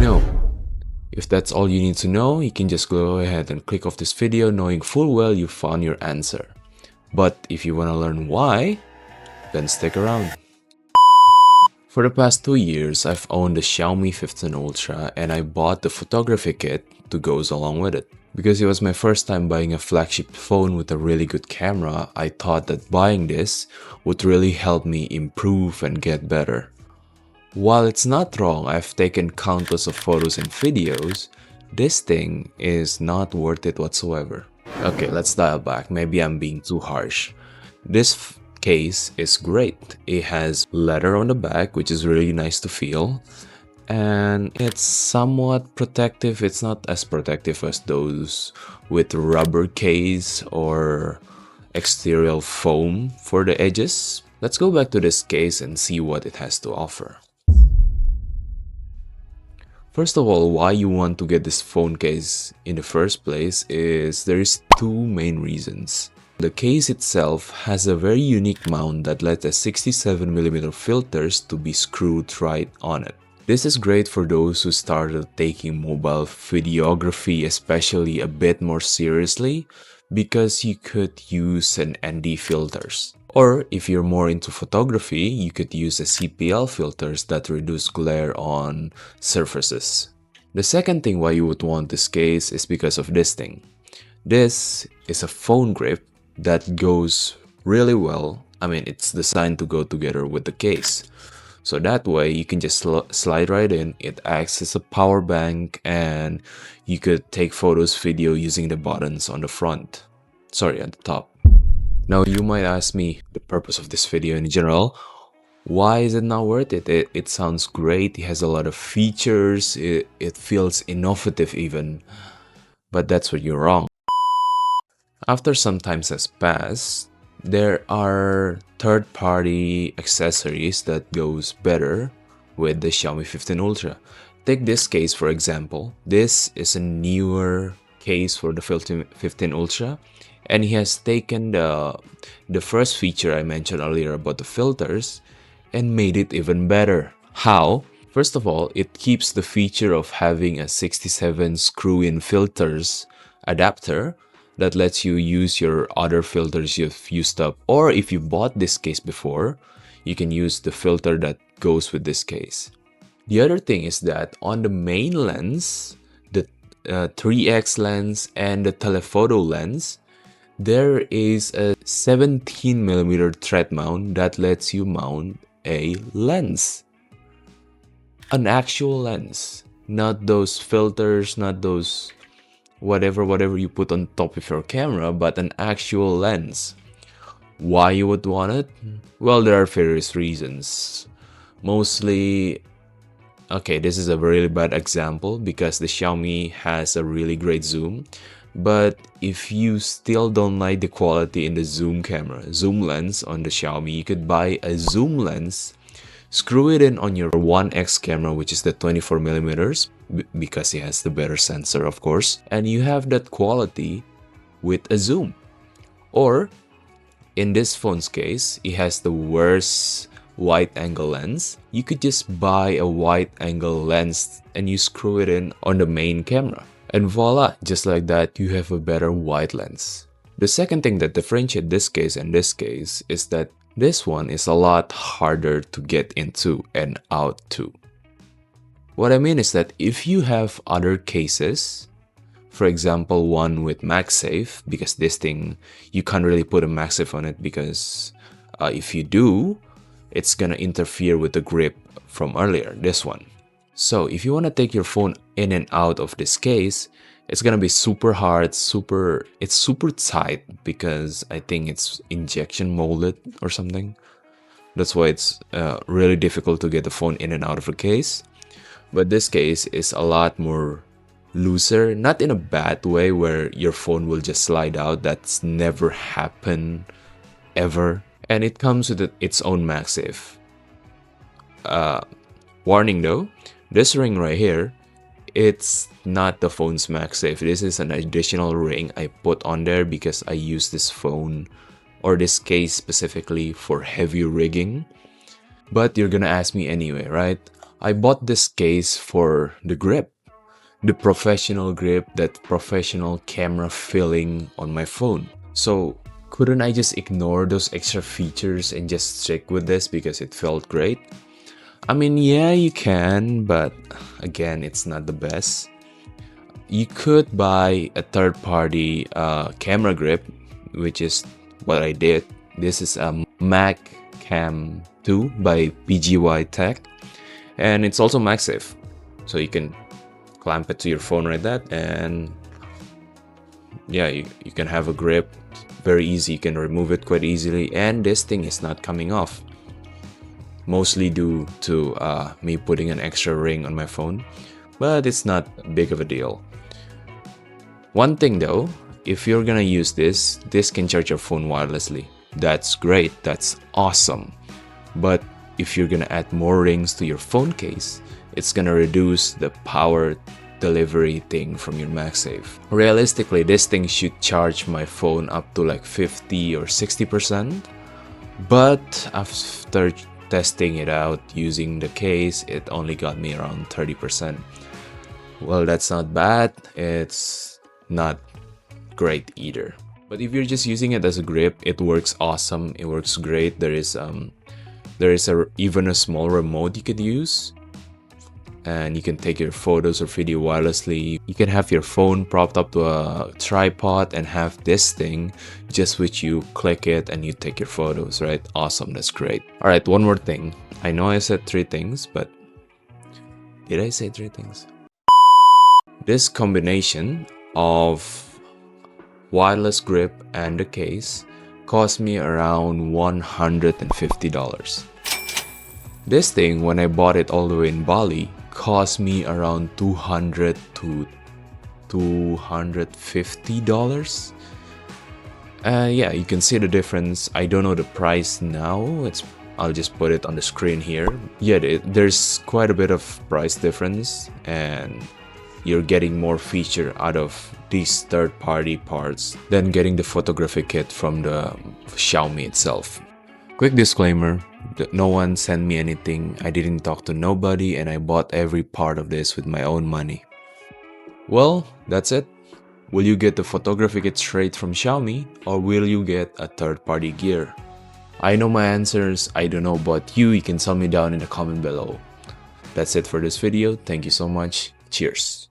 know. If that's all you need to know, you can just go ahead and click off this video knowing full well you found your answer. But if you want to learn why, then stick around. For the past 2 years, I've owned the Xiaomi 15 Ultra and I bought the photography kit to go along with it. Because it was my first time buying a flagship phone with a really good camera, I thought that buying this would really help me improve and get better. While it's not wrong, I've taken countless of photos and videos, this thing is not worth it whatsoever. Okay, let's dial back, maybe I'm being too harsh. This case is great. It has leather on the back, which is really nice to feel. And it's somewhat protective. It's not as protective as those with rubber case or exterior foam for the edges. Let's go back to this case and see what it has to offer. First of all, why you want to get this phone case in the first place is there is two main reasons. The case itself has a very unique mount that lets a 67mm filters to be screwed right on it. This is great for those who started taking mobile videography especially a bit more seriously because you could use an ND filters. Or if you're more into photography, you could use a CPL filters that reduce glare on surfaces. The second thing why you would want this case is because of this thing. This is a phone grip that goes really well. I mean, it's designed to go together with the case. So that way you can just slide right in, it acts as a power bank, and you could take photos, video using the buttons on the front. Sorry, at the top. Now you might ask me the purpose of this video in general. Why is it not worth it? It sounds great, it has a lot of features, it feels innovative even. But that's where you're wrong. After some time has passed, there are third-party accessories that goes better with the Xiaomi 15 Ultra. Take this case for example. This is a newer case for the 15 Ultra, and he has taken the first feature I mentioned earlier about the filters and made it even better. How? First of all, it keeps the feature of having a 67 screw-in filters adapter that lets you use your other filters you've used up, or if you bought this case before, you can use the filter that goes with this case. The other thing is that on the main lens, the 3x lens and the telephoto lens, there is a 17mm thread mount that lets you mount a lens. An actual lens, not those filters, not those whatever you put on top of your camera, but an actual lens. Why you would want it? Well, there are various reasons. Mostly, okay, this is a really bad example because the Xiaomi has a really great zoom, but if you still don't like the quality in the zoom lens on the Xiaomi, you could buy a zoom lens, screw it in on your 1x camera, which is the 24mm, because it has the better sensor of course, and you have that quality with a zoom. Or in this phone's case, it has the worst wide angle lens. You could just buy a wide angle lens and you screw it in on the main camera, and voila, just like that you have a better wide lens. The second thing that differentiates this case and this case is that this one is a lot harder to get into and out to. What I mean is that if you have other cases, for example one with MagSafe, because this thing you can't really put a MagSafe on it because if you do, it's gonna interfere with the grip from earlier, this one. So if you want to take your phone in and out of this case, it's gonna be super hard, it's super tight because I think it's injection molded or something. That's why it's really difficult to get the phone in and out of a case. But this case is a lot more looser, not in a bad way where your phone will just slide out. That's never happened ever. And it comes with its own MagSafe. Warning though, this ring right here, it's not the phone's MagSafe. This is an additional ring I put on there because I use this phone or this case specifically for heavy rigging. But you're gonna ask me anyway, right? I bought this case for the grip. The professional grip, that professional camera feeling on my phone. So couldn't I just ignore those extra features and just stick with this because it felt great? I mean, yeah, you can, but again, it's not the best. You could buy a third-party camera grip, which is what I did. This is a MagCam 2 by PGYTECH, and it's also MagSafe, so you can clamp it to your phone like that, and yeah, you can have a grip very easy. You can remove it quite easily, and this thing is not coming off, mostly due to me putting an extra ring on my phone, but it's not big of a deal. One thing though, if you're gonna use this can charge your phone wirelessly. That's great, that's awesome. But if you're gonna add more rings to your phone case, it's gonna reduce the power delivery thing from your MagSafe. Realistically, this thing should charge my phone up to like 50 or 60%, but after testing it out using the case, it only got me around 30%. Well, that's not bad, it's not great either. But if you're just using it as a grip, it works awesome, it works great. There is even a small remote you could use, and you can take your photos or video wirelessly. You can have your phone propped up to a tripod and have this thing just which you click it and you take your photos, right? Awesome, that's great. All right, one more thing. I know I said 3 things, but did I say 3 things? This combination of wireless grip and the case cost me around $150. This thing, when I bought it all the way in Bali, cost me around $200 to $250. Yeah, you can see the difference. I don't know the price now. I'll just put it on the screen here. Yeah, there's quite a bit of price difference, and you're getting more feature out of these third-party parts than getting the photography kit from the Xiaomi itself. Quick disclaimer, that no one sent me anything, I didn't talk to nobody, and I bought every part of this with my own money. Well, that's it. Will you get the photography kit straight from Xiaomi, or will you get a third-party gear? I know my answers, I don't know about you can tell me down in the comment below. That's it for this video, thank you so much, cheers.